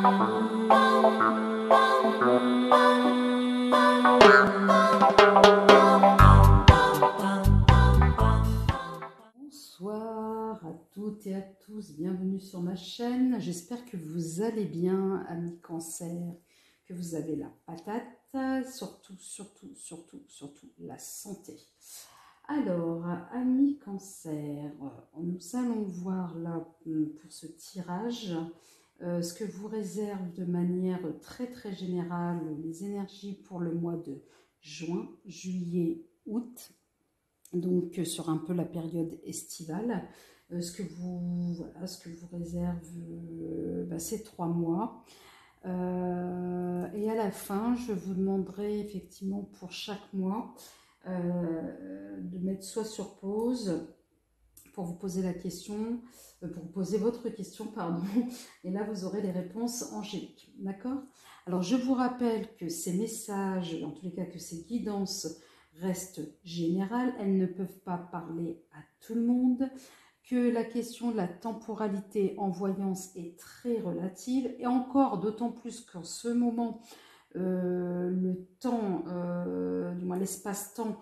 Bonsoir à toutes et à tous, bienvenue sur ma chaîne. J'espère que vous allez bien, amis cancer, que vous avez la patate, surtout la santé. Alors, amis cancer, nous allons voir là pour ce tirage ce que vous réserve de manière très générale les énergies pour le mois de juin, juillet, août. Donc sur un peu la période estivale, ce que vous réserve ces 3 mois. Et à la fin, je vous demanderai effectivement pour chaque mois de mettre soit sur pause pour vous poser la question, pour vous poser votre question, pardon, et là vous aurez les réponses angéliques, d'accord? Alors je vous rappelle que ces messages, en tous les cas que ces guidances restent générales, elles ne peuvent pas parler à tout le monde, que la question de la temporalité en voyance est très relative, et encore d'autant plus qu'en ce moment, le temps, du moins l'espace-temps,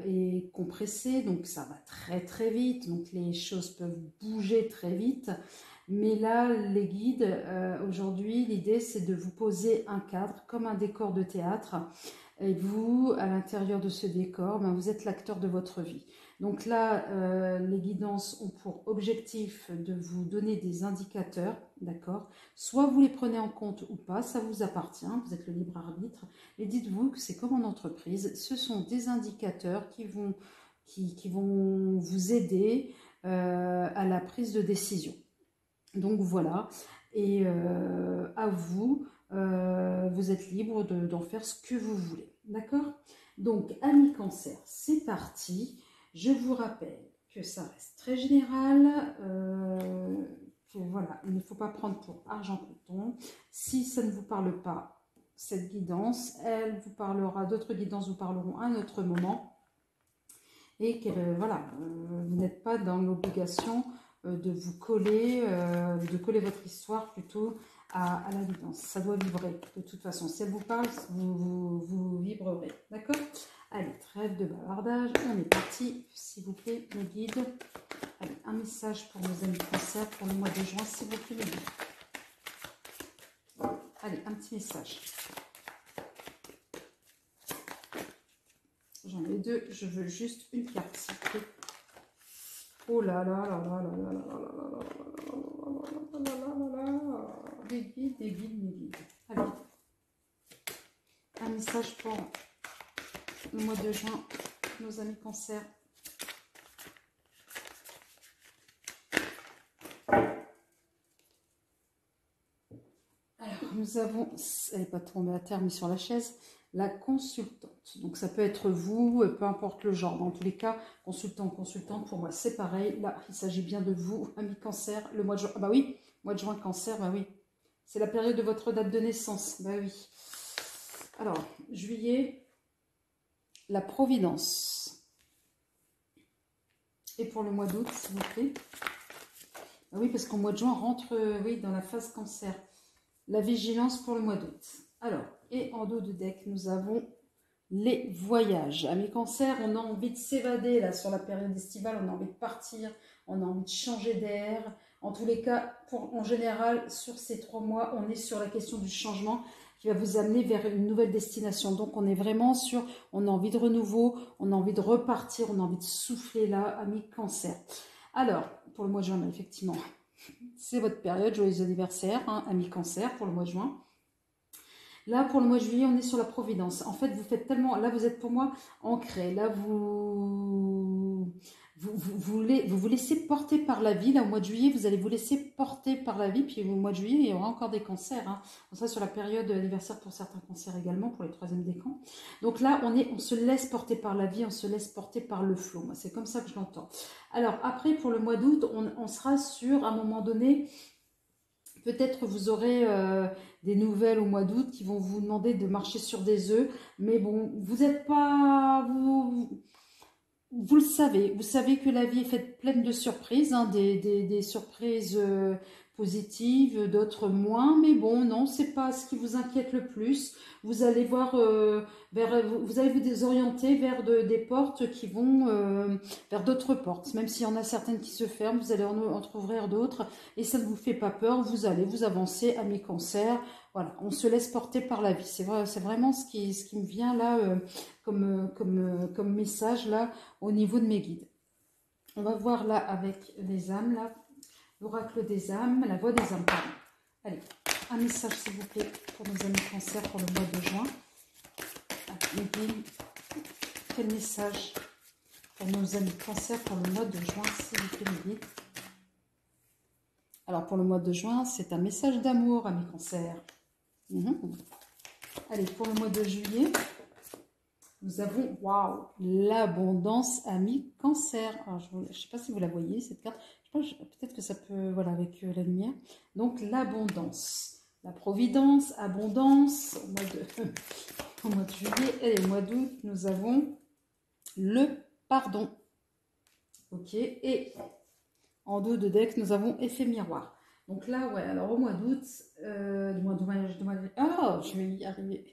est compressé, donc ça va très vite, donc les choses peuvent bouger très vite. Mais là, les guides, aujourd'hui, l'idée c'est de vous poser un cadre comme un décor de théâtre. Et vous, à l'intérieur de ce décor, vous êtes l'acteur de votre vie. Donc là, les guidances ont pour objectif de vous donner des indicateurs, d'accord? Soit vous les prenez en compte ou pas, ça vous appartient, vous êtes le libre arbitre. Et dites-vous que c'est comme en entreprise, ce sont des indicateurs qui vont vous aider à la prise de décision. Donc voilà, et à vous, vous êtes libre d'en faire ce que vous voulez, d'accord? Donc, amis cancer, c'est parti. Je vous rappelle que ça reste très général, que voilà, il ne faut pas prendre pour argent comptant. Si ça ne vous parle pas, cette guidance, elle vous parlera, d'autres guidances vous parleront à un autre moment. Et que voilà, vous n'êtes pas dans l'obligation de vous coller, de coller votre histoire plutôt à la guidance. Ça doit vibrer de toute façon. Si elle vous parle, vous vibrerez. D'accord? Allez, trêve de bavardage. On est parti. S'il vous plaît, mes guides. Allez, un message pour nos amis cancer pour le mois de juin. S'il vous plaît, mes guides. Allez, un petit message. J'en ai 2. Je veux juste une carte, s'il vous plaît. Oh là là là là là là là là là là là. Des guides, mes guides. Allez. Un message pour le mois de juin, nos amis cancer. Alors, nous avons, elle n'est pas tombée à terre, mais sur la chaise, la consultante. Donc, ça peut être vous, peu importe le genre. Dans tous les cas, consultant, consultante, pour moi, c'est pareil. Là, il s'agit bien de vous, amis cancer, le mois de juin. Ah bah oui, mois de juin, cancer, bah oui. C'est la période de votre date de naissance, bah oui. Alors, juillet, la providence. Et pour le mois d'août, s'il vous plaît. Ah oui, parce qu'au mois de juin, on rentre oui, dans la phase cancer. La vigilance pour le mois d'août. Alors, et en dos de deck, nous avons les voyages. Amis cancer, on a envie de s'évader là sur la période estivale, on a envie de partir, on a envie de changer d'air. En tous les cas, en général, sur ces 3 mois, on est sur la question du changement qui va vous amener vers une nouvelle destination. Donc, on est vraiment sur, on a envie de renouveau, on a envie de repartir, on a envie de souffler là, amis cancer. Alors, pour le mois de juin, effectivement, c'est votre période, joyeux anniversaire, hein, amis cancer, pour le mois de juin. Là, pour le mois de juillet, on est sur la providence. En fait, vous faites tellement... Là, vous êtes pour moi ancré. Là, vous vous laissez porter par la vie. Là, au mois de juillet, vous allez vous laisser porter par la vie. Puis au mois de juillet, il y aura encore des cancers. Hein. On sera sur la période anniversaire pour certains cancers également, pour les 3e décans. Donc là, on se laisse porter par la vie, on se laisse porter par le flot. Moi, c'est comme ça que je l'entends. Alors, après, pour le mois d'août, on sera sur, à un moment donné... Peut-être vous aurez des nouvelles au mois d'août qui vont vous demander de marcher sur des œufs. Mais bon, vous n'êtes pas... Vous le savez. Vous savez que la vie est faite pleine de surprises. Hein, des surprises positives, d'autres moins. Mais bon, non, c'est pas ce qui vous inquiète le plus. Vous allez voir, vous allez vous désorienter vers des portes qui vont vers d'autres portes. Même s'il y en a certaines qui se ferment, vous allez en ouvrir d'autres. Et ça ne vous fait pas peur. Vous allez vous avancer, amis Cancer. Voilà, on se laisse porter par la vie. C'est vrai, c'est vraiment ce qui me vient là comme message là au niveau de mes guides. On va voir là avec les âmes, là, l'oracle des âmes, la voix des âmes, pardon. Allez, un message s'il vous plaît pour nos amis Cancer pour le mois de juin. Quel message pour nos amis Cancer pour le mois de juin, s'il vous plaît, mes guides. Alors pour le mois de juin, c'est un message d'amour, amis Cancer. Allez, pour le mois de juillet, nous avons, waouh, l'abondance, amis Cancer. Alors, je ne sais pas si vous la voyez, cette carte. Peut-être que ça peut, voilà, avec la lumière. Donc, l'abondance, la providence, abondance. Au mois de juillet et au mois d'août, nous avons le pardon. Ok, et en dos de deck, nous avons effet miroir. Donc là, ouais, alors au mois d'août, je vais y arriver.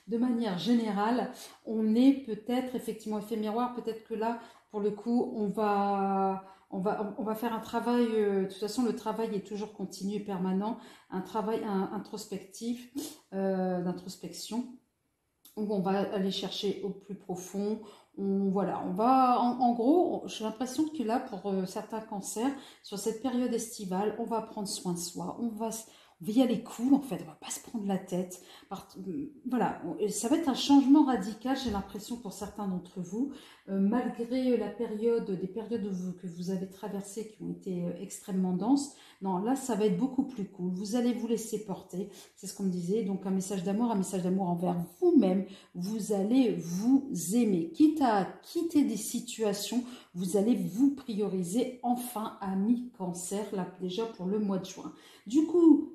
De manière générale, on est peut-être, effectivement, effet miroir, peut-être que là, pour le coup, on va faire un travail, de toute façon, le travail est toujours continu et permanent, un travail introspectif, d'introspection, où on va aller chercher au plus profond. Voilà, on va, en gros, j'ai l'impression que là, pour certains cancers, sur cette période estivale, on va prendre soin de soi, on va y aller cool, en fait, on va pas se prendre la tête. Voilà, ça va être un changement radical, j'ai l'impression, pour certains d'entre vous, malgré des périodes que vous avez traversées qui ont été extrêmement denses. Non, là, ça va être beaucoup plus cool. Vous allez vous laisser porter, c'est ce qu'on me disait. Donc, un message d'amour envers vous-même. Vous allez vous aimer. Quitte à quitter des situations, vous allez vous prioriser enfin, amis Cancer, là, déjà pour le mois de juin. Du coup,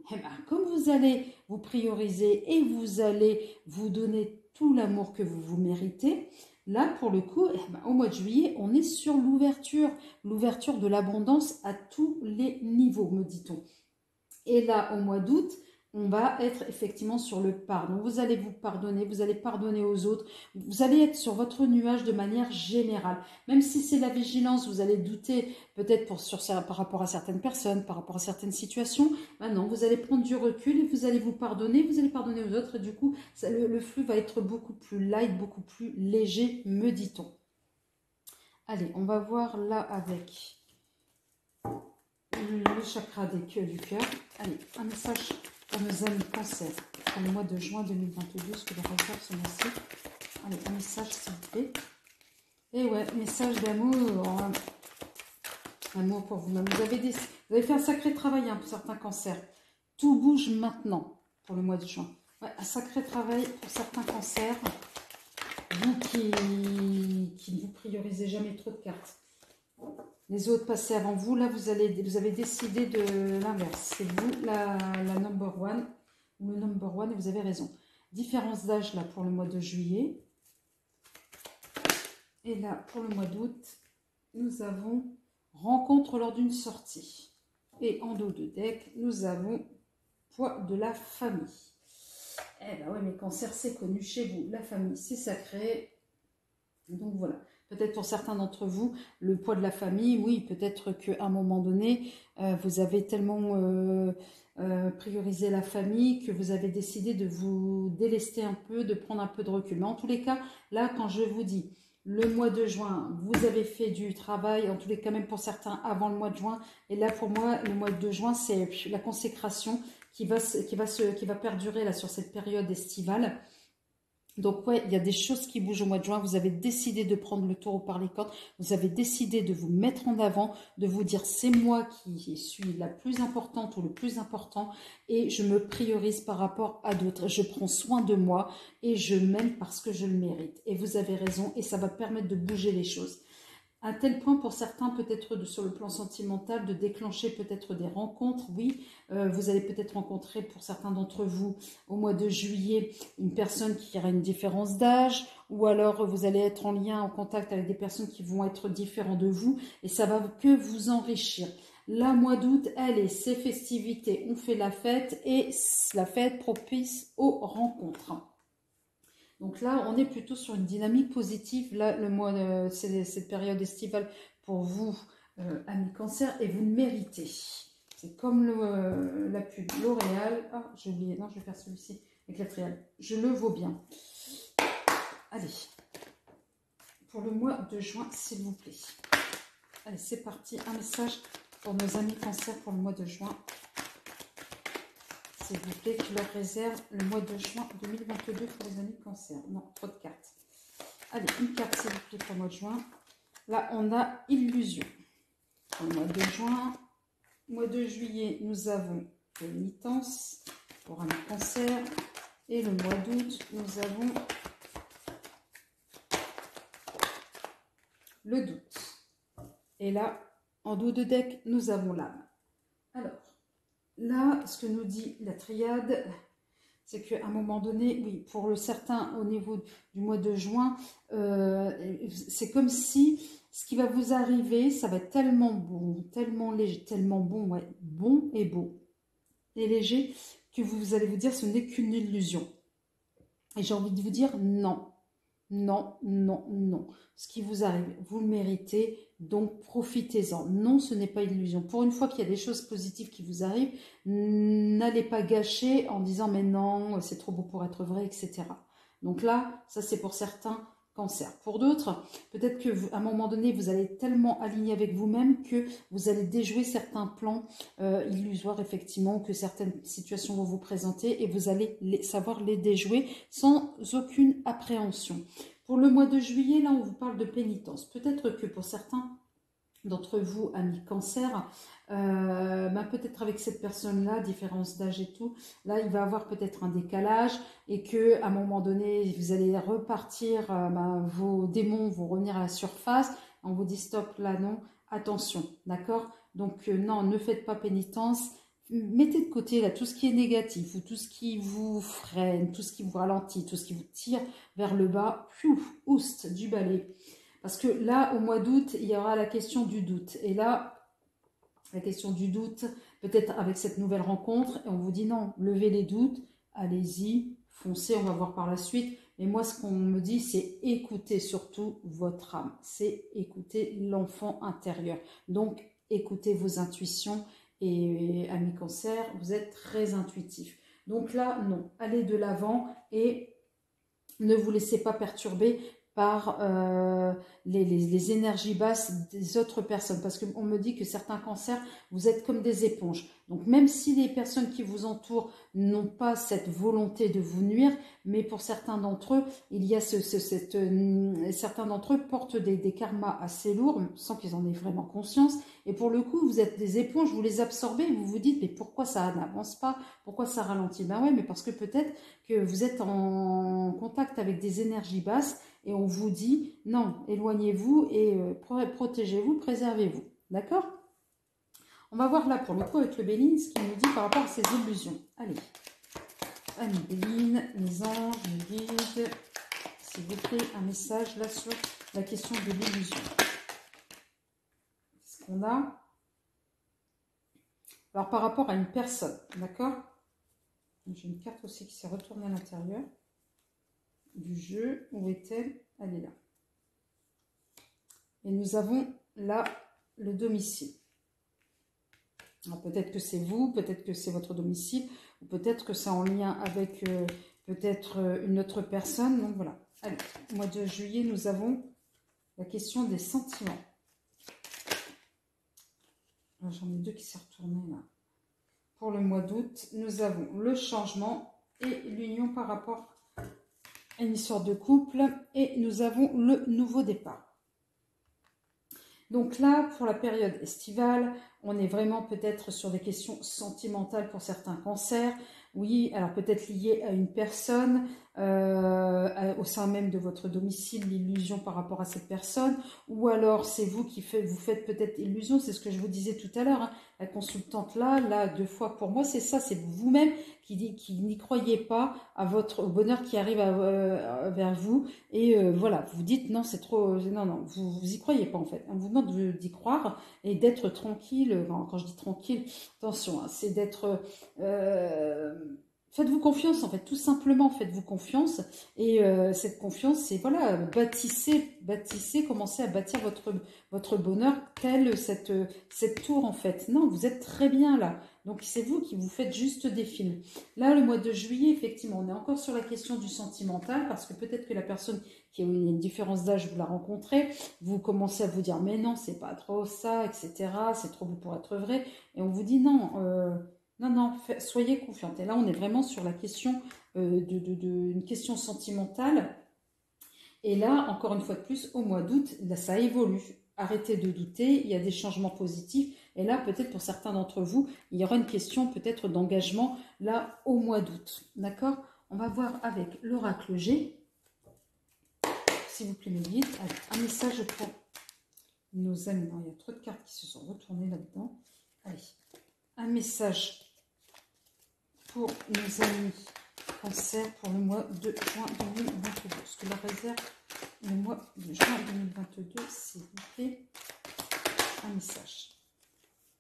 comme vous allez vous prioriser et vous allez vous donner tout l'amour que vous vous méritez, là, pour le coup, au mois de juillet, on est sur l'ouverture de l'abondance à tous les niveaux, me dit-on. Et là, au mois d'août, on va être effectivement sur le pardon. Vous allez vous pardonner, vous allez pardonner aux autres. Vous allez être sur votre nuage de manière générale. Même si c'est la vigilance, vous allez douter peut-être par rapport à certaines personnes, par rapport à certaines situations. Maintenant, vous allez prendre du recul et vous allez vous pardonner aux autres. Et du coup, le flux va être beaucoup plus light, beaucoup plus léger, me dit-on. Allez, on va voir là avec le chakra du cœur. Allez, un message pour nos amis Cancer pour le mois de juin 2022, ce que les réserves sont lancées. Allez, un message s'il vous plaît. Et ouais, message d'amour. Amour pour vous-même. Vous avez fait un sacré travail pour certains cancers. Tout bouge maintenant pour le mois de juin. Ouais, un sacré travail pour certains cancers. Vous qui ne vous priorisez jamais trop de cartes. Les autres passaient avant vous. Là, vous avez décidé de l'inverse. C'est vous la number one ou le number one et vous avez raison. Différence d'âge là pour le mois de juillet. Et là, pour le mois d'août, nous avons rencontre lors d'une sortie. Et en dos de deck, nous avons poids de la famille. Eh bien oui, mais cancer, c'est connu chez vous. La famille, c'est sacré. Donc voilà. Peut-être pour certains d'entre vous, le poids de la famille, oui, peut-être qu'à un moment donné, vous avez tellement priorisé la famille que vous avez décidé de vous délester un peu, de prendre un peu de recul. Mais en tous les cas, là, quand je vous dis le mois de juin, vous avez fait du travail, en tous les cas, même pour certains, avant le mois de juin. Et là, pour moi, le mois de juin, c'est la consécration qui va perdurer là sur cette période estivale. Donc, ouais, il y a des choses qui bougent au mois de juin. Vous avez décidé de prendre le taureau par les cornes. Vous avez décidé de vous mettre en avant, de vous dire c'est moi qui suis la plus importante ou le plus important et je me priorise par rapport à d'autres. Je prends soin de moi et je m'aime parce que je le mérite. Et vous avez raison et ça va permettre de bouger les choses. À tel point pour certains peut-être sur le plan sentimental de déclencher peut-être des rencontres, oui, vous allez peut-être rencontrer pour certains d'entre vous au mois de juillet une personne qui aura une différence d'âge ou alors vous allez être en lien, en contact avec des personnes qui vont être différentes de vous et ça va que vous enrichir. Là, mois d'août, allez, c'est festivités, on fait la fête et la fête propice aux rencontres. Donc là, on est plutôt sur une dynamique positive. Là, le mois, c'est cette période estivale pour vous, amis Cancer, et vous le méritez. C'est comme la pub L'Oréal. Ah, j'ai oublié. Non, je vais faire celui-ci avec la triade. Je le vaux bien. Allez, pour le mois de juin, s'il vous plaît. Allez, c'est parti. Un message pour nos amis Cancer pour le mois de juin. S'il vous plaît, qui leur réserve le mois de juin 2022 pour les amis Cancer. Non, trop de cartes. Allez, une carte, s'il vous plaît, pour le mois de juin. Là, on a Illusion. Pour le mois de juin. Mois de juillet, nous avons Pénitence pour un Cancer. Et le mois d'août, nous avons le doute. Et là, en dos de deck, nous avons l'âme. Alors, là, ce que nous dit la triade, c'est qu'à un moment donné, oui, pour le certain, au niveau du mois de juin, c'est comme si ce qui va vous arriver, ça va être tellement bon, tellement léger, tellement bon, ouais, bon et beau et léger, que vous allez vous dire ce n'est qu'une illusion. Et j'ai envie de vous dire non, non, non, non. Ce qui vous arrive, vous le méritez, donc profitez-en. Non, ce n'est pas une illusion. Pour une fois qu'il y a des choses positives qui vous arrivent, n'allez pas gâcher en disant mais non, c'est trop beau pour être vrai, etc. Donc là, ça c'est pour certains Cancers. Pour d'autres, peut-être que à un moment donné, vous allez être tellement aligné avec vous-même que vous allez déjouer certains plans illusoires, effectivement, que certaines situations vont vous présenter et vous allez savoir les déjouer sans aucune appréhension. Pour le mois de juillet, là, on vous parle de pénitence. Peut-être que pour certains d'entre vous, amis Cancer, peut-être avec cette personne-là, différence d'âge et tout, là, il va avoir peut-être un décalage et que à un moment donné, vous allez repartir, vos démons vont revenir à la surface. On vous dit stop, là, non, attention, d'accord? Donc, non, ne faites pas pénitence. Mettez de côté là tout ce qui est négatif ou tout ce qui vous freine, tout ce qui vous ralentit, tout ce qui vous tire vers le bas. Oust, du balai. Parce que là, au mois d'août, il y aura la question du doute. Et là, la question du doute, peut-être avec cette nouvelle rencontre, et on vous dit non, levez les doutes, allez-y, foncez, on va voir par la suite. Mais moi, ce qu'on me dit, c'est écoutez surtout votre âme. C'est écouter l'enfant intérieur. Donc, écoutez vos intuitions. Et amis Cancer, vous êtes très intuitifs. Donc là, non, allez de l'avant et ne vous laissez pas perturber par les énergies basses des autres personnes. Parce qu'on me dit que certains cancers, vous êtes comme des éponges. Donc même si les personnes qui vous entourent n'ont pas cette volonté de vous nuire, mais pour certains d'entre eux, il y a certains d'entre eux portent des karmas assez lourds, sans qu'ils en aient vraiment conscience. Et pour le coup, vous êtes des éponges, vous les absorbez et vous vous dites, mais pourquoi ça n'avance pas? Pourquoi ça ralentit? Ben ouais, mais parce que peut-être que vous êtes en contact avec des énergies basses et on vous dit, non, éloignez-vous et protégez-vous, préservez-vous. D'accord? On va voir là pour le coup avec le Béline ce qu'il nous dit par rapport à ces illusions. Allez, Annie Béline, mes anges, mes guides, s'il vous plaît, un message là sur la question de l'illusion. Qu'est-ce qu'on a? Alors par rapport à une personne, d'accord? J'ai une carte aussi qui s'est retournée à l'intérieur du jeu. Où est-elle? Elle est là. Et nous avons là le domicile. Peut-être que c'est vous, peut-être que c'est votre domicile, ou peut-être que c'est en lien avec peut-être une autre personne. Donc voilà. Allez, au mois de juillet, nous avons la question des sentiments. J'en ai deux qui s'est retourné là. Pour le mois d'août, nous avons le changement et l'union par rapport à une histoire de couple. Et nous avons le nouveau départ. Donc là, pour la période estivale, on est vraiment peut-être sur des questions sentimentales pour certains cancers. Oui, alors peut-être liées à une personne. au sein même de votre domicile, l'illusion par rapport à cette personne, ou alors c'est vous qui vous faites peut-être illusion, c'est ce que je vous disais tout à l'heure, hein. La consultante là, 2 fois pour moi, c'est ça, c'est vous-même qui n'y croyez pas au bonheur qui arrive vers vous, et voilà, vous dites non, c'est trop, non, non, vous y croyez pas en fait. On vous demande d'y croire et d'être tranquille. Quand je dis tranquille, attention, hein, c'est d'être faites-vous confiance en fait, tout simplement faites-vous confiance, et cette confiance, c'est voilà, bâtissez, commencez à bâtir votre bonheur, telle cette tour en fait. Non, vous êtes très bien là, donc c'est vous qui vous faites juste des films. Là, le mois de juillet, effectivement, on est encore sur la question du sentimental, parce que peut-être que la personne qui a une différence d'âge, vous la rencontrez, vous commencez à vous dire mais non, c'est pas trop ça, etc., c'est trop beau pour être vrai, et on vous dit non, non, non, soyez confiante. Et là, on est vraiment sur la question une question sentimentale. Et là, encore une fois de plus, au mois d'août, là, ça évolue. Arrêtez de douter, il y a des changements positifs. Et là, peut-être pour certains d'entre vous, il y aura une question peut-être d'engagement, là, au mois d'août. D'accord? On va voir avec l'oracle G. S'il vous plaît, mes guides. Allez, un message pour nos amis. Non, il y a trop de cartes qui se sont retournées là-dedans. Allez, un message pour nos amis Cancer pour le mois de juin 2022. Ce que la réserve le mois de juin 2022, s'il vous plaît, un message.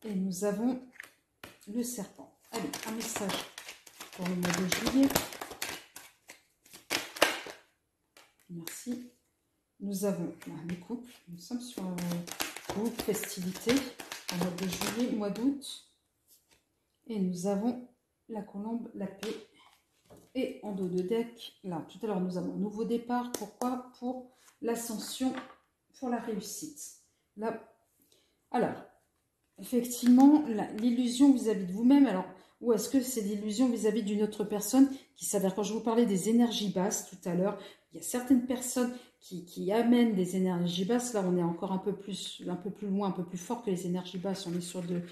Et nous avons le serpent. Allez, un message pour le mois de juillet. Merci. Nous avons les couples. Nous sommes sur groupe festivité au mois de juillet, mois d'août. Et nous avons la colombe, la paix. Et en dos de deck, là, tout à l'heure, nous avons un nouveau départ. Pourquoi? Pour l'ascension, pour la réussite. Là, alors, effectivement, l'illusion vis-à-vis de vous-même, alors, ou est-ce que c'est l'illusion vis-à-vis d'une autre personne qui s'avère, quand je vous parlais des énergies basses tout à l'heure, il y a certaines personnes qui amènent des énergies basses. Là, on est encore un peu plus loin, un peu plus fort que les énergies basses. On est sur de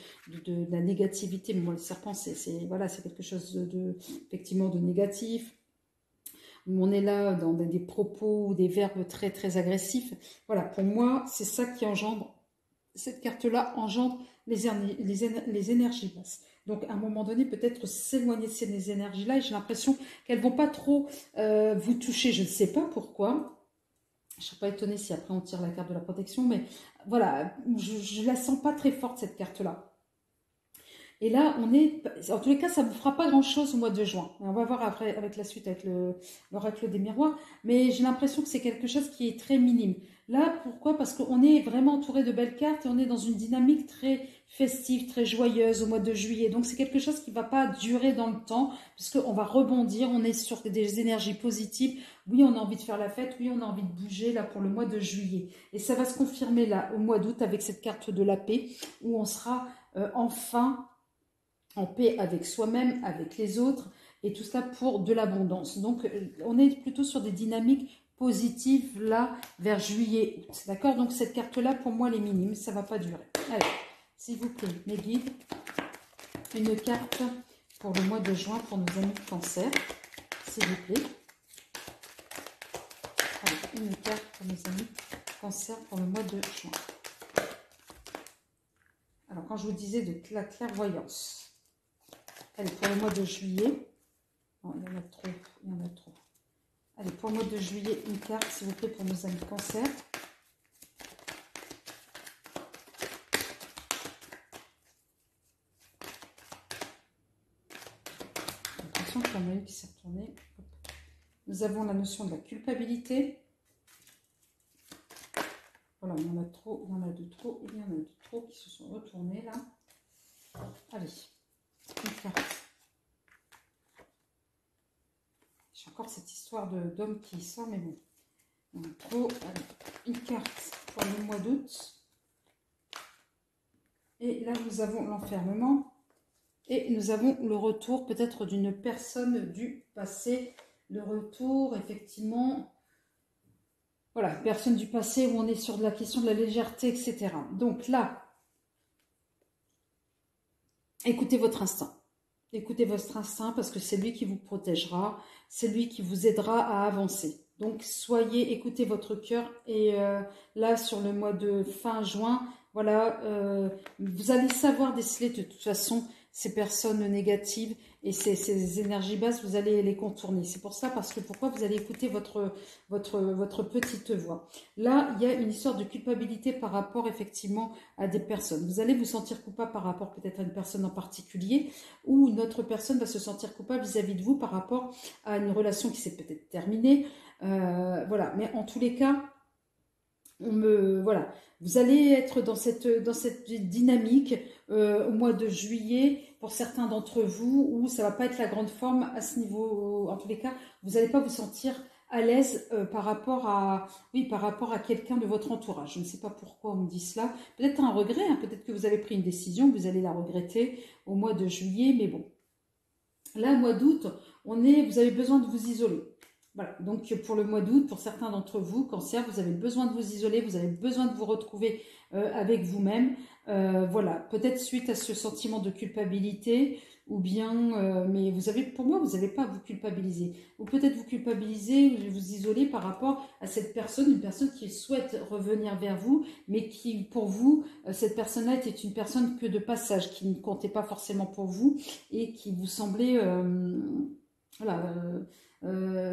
la négativité. Mais moi, le serpent, voilà, c'est quelque chose effectivement de négatif. On est là dans des propos ou des verbes très, très agressifs. Voilà, pour moi, c'est ça qui engendre, cette carte-là engendre les énergies basses. Donc, à un moment donné, peut-être s'éloigner de ces énergies-là, et j'ai l'impression qu'elles ne vont pas trop vous toucher. Je ne sais pas pourquoi. Je ne serais pas étonnée si après on tire la carte de la protection, mais voilà, je ne la sens pas très forte, cette carte-là. Et là, en tous les cas, ça ne vous fera pas grand-chose au mois de juin. On va voir après avec la suite, avec l'oracle des miroirs. Mais j'ai l'impression que c'est quelque chose qui est très minime. Là, pourquoi? Parce qu'on est vraiment entouré de belles cartes et on est dans une dynamique très festive, très joyeuse au mois de juillet. Donc, c'est quelque chose qui ne va pas durer dans le temps, puisqu'on va rebondir, on est sur des énergies positives. Oui, on a envie de faire la fête, oui, on a envie de bouger là pour le mois de juillet. Et ça va se confirmer là au mois d'août avec cette carte de la paix, où on sera enfin en paix avec soi-même, avec les autres, et tout ça pour de l'abondance. Donc, on est plutôt sur des dynamiques positives, là, vers juillet, août. D'accord? Donc, cette carte-là, pour moi, elle est minime, ça ne va pas durer. Allez, s'il vous plaît, mes guides, une carte pour le mois de juin pour nos amis de Cancer, s'il vous plaît. Allez, une carte pour nos amis Cancer pour le mois de juin. Alors, quand je vous disais de la clairvoyance, allez, pour le mois de juillet. Non, il y en a trop. Il y en a trop. Allez, pour le mois de juillet, une carte, s'il vous plaît, pour nos amis Cancer. Attention qu'il y en a une qui s'est retournée. Nous avons la notion de la culpabilité. Voilà, il y en a trop, il y en a de trop, il y en a de trop qui se sont retournés là. Allez, une carte. J'ai encore cette histoire d'homme qui sort, mais bon. On a trop. Allez, une carte pour le mois d'août. Et là, nous avons l'enfermement. Et nous avons le retour peut-être d'une personne du passé. Le retour, effectivement. Voilà, personne du passé où on est sur de la question de la légèreté, etc. Donc là, écoutez votre instinct. Écoutez votre instinct parce que c'est lui qui vous protégera. c'est lui qui vous aidera à avancer. Donc, écoutez votre cœur. Et là, sur le mois de fin juin, voilà, vous allez savoir déceler de toute façon ces personnes négatives et ces énergies basses, vous allez les contourner. C'est pour ça, parce que pourquoi vous allez écouter votre petite voix. Là, il y a une histoire de culpabilité par rapport effectivement à des personnes. Vous allez vous sentir coupable par rapport peut-être à une personne en particulier, ou une autre personne va se sentir coupable vis-à-vis de vous par rapport à une relation qui s'est peut-être terminée. Voilà, mais en tous les cas, voilà, vous allez être dans cette dynamique au mois de juillet pour certains d'entre vous, où ça va pas être la grande forme à ce niveau. En tous les cas, vous n'allez pas vous sentir à l'aise par rapport à quelqu'un de votre entourage. Je ne sais pas pourquoi on me dit cela. Peut-être un regret, hein, peut-être que vous avez pris une décision, vous allez la regretter au mois de juillet, mais bon. Là, au mois d'août, vous avez besoin de vous isoler. Voilà, donc pour le mois d'août, pour certains d'entre vous, cancer, vous avez besoin de vous isoler, vous avez besoin de vous retrouver avec vous-même. Voilà, peut-être suite à ce sentiment de culpabilité, ou bien, mais pour moi, vous n'avez pas à vous culpabiliser. Ou peut-être vous culpabiliser, vous isoler par rapport à cette personne, une personne qui souhaite revenir vers vous, mais qui, pour vous, cette personne-là était une personne que de passage, qui ne comptait pas forcément pour vous, et qui vous semblait, voilà,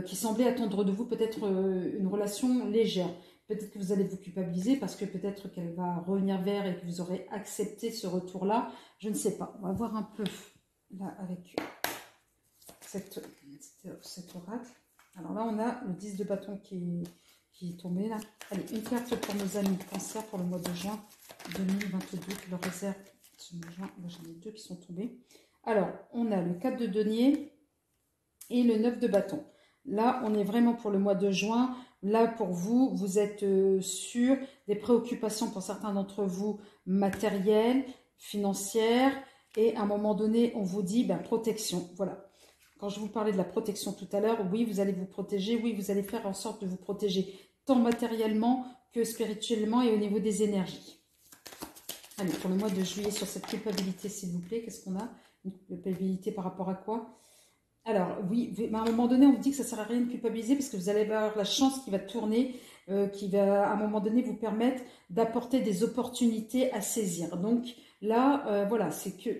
qui semblait attendre de vous peut-être une relation légère. Peut-être que vous allez vous culpabiliser parce que peut-être qu'elle va revenir vers et que vous aurez accepté ce retour-là. Je ne sais pas. On va voir un peu là avec cet oracle. Alors là, on a le 10 de bâton qui est tombé là. Allez, une carte pour nos amis cancer pour le mois de juin 2022 qui leur réserve ce mois de juin. Là, j'en ai deux qui sont tombés. Alors, on a le 4 de denier et le 9 de bâton. Là, on est vraiment pour le mois de juin. Là, pour vous, vous êtes sur des préoccupations pour certains d'entre vous matérielles, financières. Et à un moment donné, on vous dit protection. Voilà. Quand je vous parlais de la protection tout à l'heure, oui, vous allez vous protéger. Oui, vous allez faire en sorte de vous protéger tant matériellement que spirituellement et au niveau des énergies. Allez, pour le mois de juillet, sur cette culpabilité, s'il vous plaît, qu'est-ce qu'on a? Une culpabilité par rapport à quoi? Alors, oui, mais à un moment donné, on vous dit que ça ne sert à rien de culpabiliser parce que vous allez avoir la chance qui va tourner, qui va, à un moment donné, vous permettre d'apporter des opportunités à saisir. Donc, là, voilà,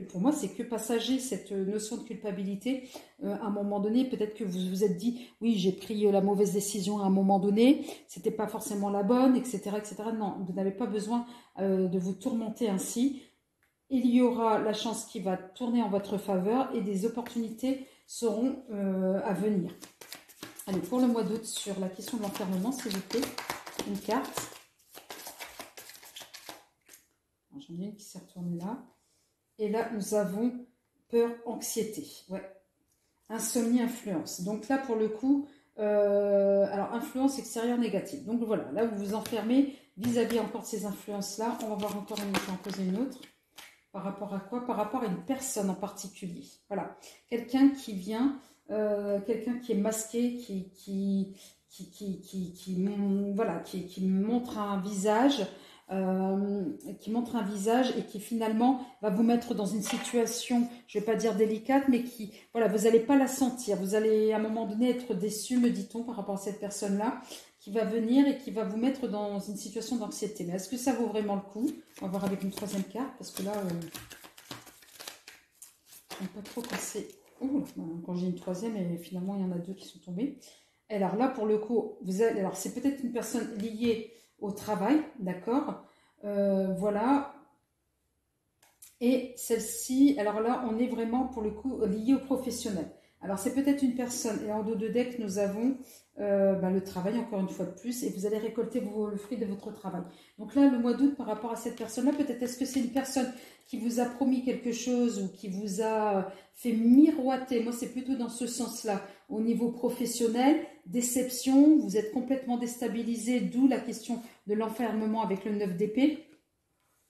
pour moi, c'est que passager, cette notion de culpabilité. À un moment donné, peut-être que vous vous êtes dit, oui, j'ai pris la mauvaise décision à un moment donné, c'était pas forcément la bonne, etc., etc. Non, vous n'avez pas besoin de vous tourmenter ainsi. Il y aura la chance qui va tourner en votre faveur et des opportunités seront à venir. Allez, pour le mois d'août, sur la question de l'enfermement, s'il vous plaît, une carte. J'en ai une qui s'est retournée là. Et là, nous avons peur, anxiété. Ouais. Insomnie, influence. Donc là, pour le coup, alors influence extérieure négative. Donc voilà, là, vous vous enfermez vis-à-vis encore de ces influences-là. On va voir encore une autre, en poser une autre. Par rapport à quoi? Par rapport à une personne en particulier. Voilà. Quelqu'un qui vient, quelqu'un qui est masqué, qui montre un visage, et qui finalement va vous mettre dans une situation, je ne vais pas dire délicate, mais voilà, vous n'allez pas la sentir. Vous allez à un moment donné être déçu, me dit-on, par rapport à cette personne-là, qui va venir et qui va vous mettre dans une situation d'anxiété. Mais est-ce que ça vaut vraiment le coup? On va voir avec une troisième carte, parce que là, je ne sais pas trop quand c'est... quand j'ai une troisième, et finalement, il y en a deux qui sont tombés. Alors là, pour le coup, alors c'est peut-être une personne liée au travail, d'accord, voilà. Et celle-ci, alors là, on est vraiment, pour le coup, lié au professionnel. Alors, c'est peut-être une personne, et en dos de deck, nous avons le travail, encore une fois de plus, et vous allez récolter le fruit de votre travail. Donc là, le mois d'août, par rapport à cette personne-là, peut-être est-ce que c'est une personne qui vous a promis quelque chose ou qui vous a fait miroiter. Moi, c'est plutôt dans ce sens-là. Au niveau professionnel, déception, vous êtes complètement déstabilisé, d'où la question de l'enfermement avec le 9 d'épée.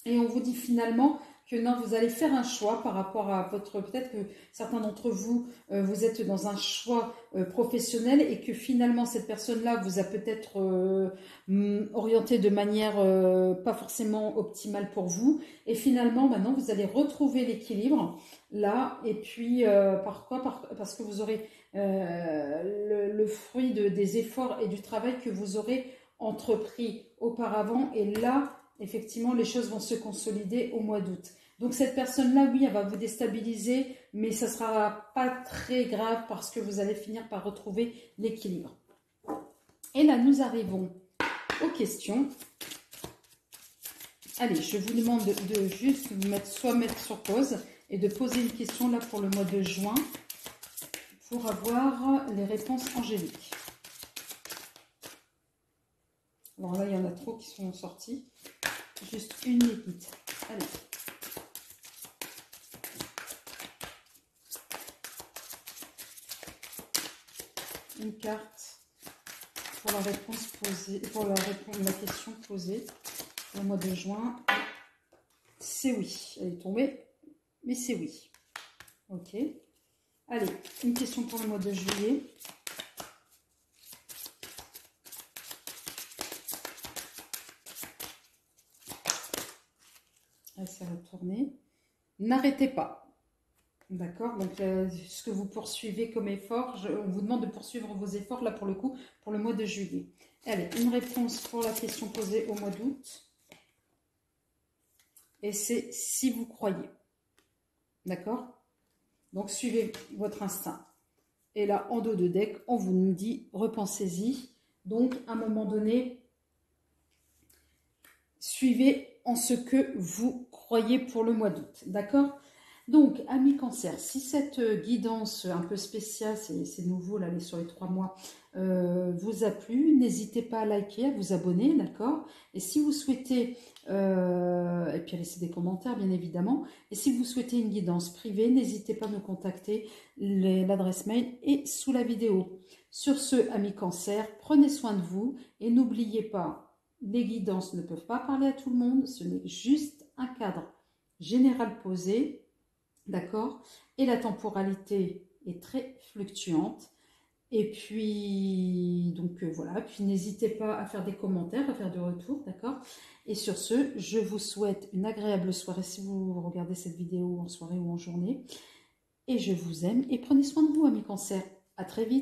Et on vous dit finalement, que non, vous allez faire un choix par rapport à votre... Peut-être que certains d'entre vous, vous êtes dans un choix professionnel et que finalement, cette personne-là vous a peut-être orienté de manière pas forcément optimale pour vous. Et finalement, maintenant, vous allez retrouver l'équilibre là. Et puis, parce que vous aurez le fruit des efforts et du travail que vous aurez entrepris auparavant. Et là, effectivement, les choses vont se consolider au mois d'août. Donc cette personne-là, oui, elle va vous déstabiliser, mais ça ne sera pas très grave parce que vous allez finir par retrouver l'équilibre. Et là, nous arrivons aux questions. Allez, je vous demande de juste vous mettre sur pause et de poser une question là pour le mois de juin pour avoir les réponses angéliques. Alors là, il y en a trop qui sont sortis. Juste une minute. Allez. Une carte pour la réponse posée, pour la question posée pour le mois de juin. C'est oui. Elle est tombée, mais c'est oui. Ok. Allez, une question pour le mois de juillet. Elle s'est retournée. N'arrêtez pas. D'accord, donc ce que vous poursuivez comme effort, on vous demande de poursuivre vos efforts là pour le coup, pour le mois de juillet. Allez, une réponse pour la question posée au mois d'août. Et c'est si vous croyez. D'accord? Donc suivez votre instinct. Et là, en dos de deck, on vous nous dit, repensez-y. Donc, à un moment donné, suivez en ce que vous croyez pour le mois d'août. D'accord? Donc, amis cancer, si cette guidance un peu spéciale, c'est nouveau là, sur les 3 mois, vous a plu, n'hésitez pas à liker, à vous abonner, d'accord? Et si vous souhaitez, et puis à laisser des commentaires bien évidemment, et si vous souhaitez une guidance privée, n'hésitez pas à me contacter, l'adresse mail est sous la vidéo. Sur ce, amis cancer, prenez soin de vous et n'oubliez pas, les guidances ne peuvent pas parler à tout le monde, ce n'est juste un cadre général posé. D'accord? Et la temporalité est très fluctuante. Et puis, donc voilà. Puis n'hésitez pas à faire des commentaires, à faire du retour, d'accord? Et sur ce, je vous souhaite une agréable soirée si vous regardez cette vidéo en soirée ou en journée. Et je vous aime et prenez soin de vous, amis cancer. À très vite.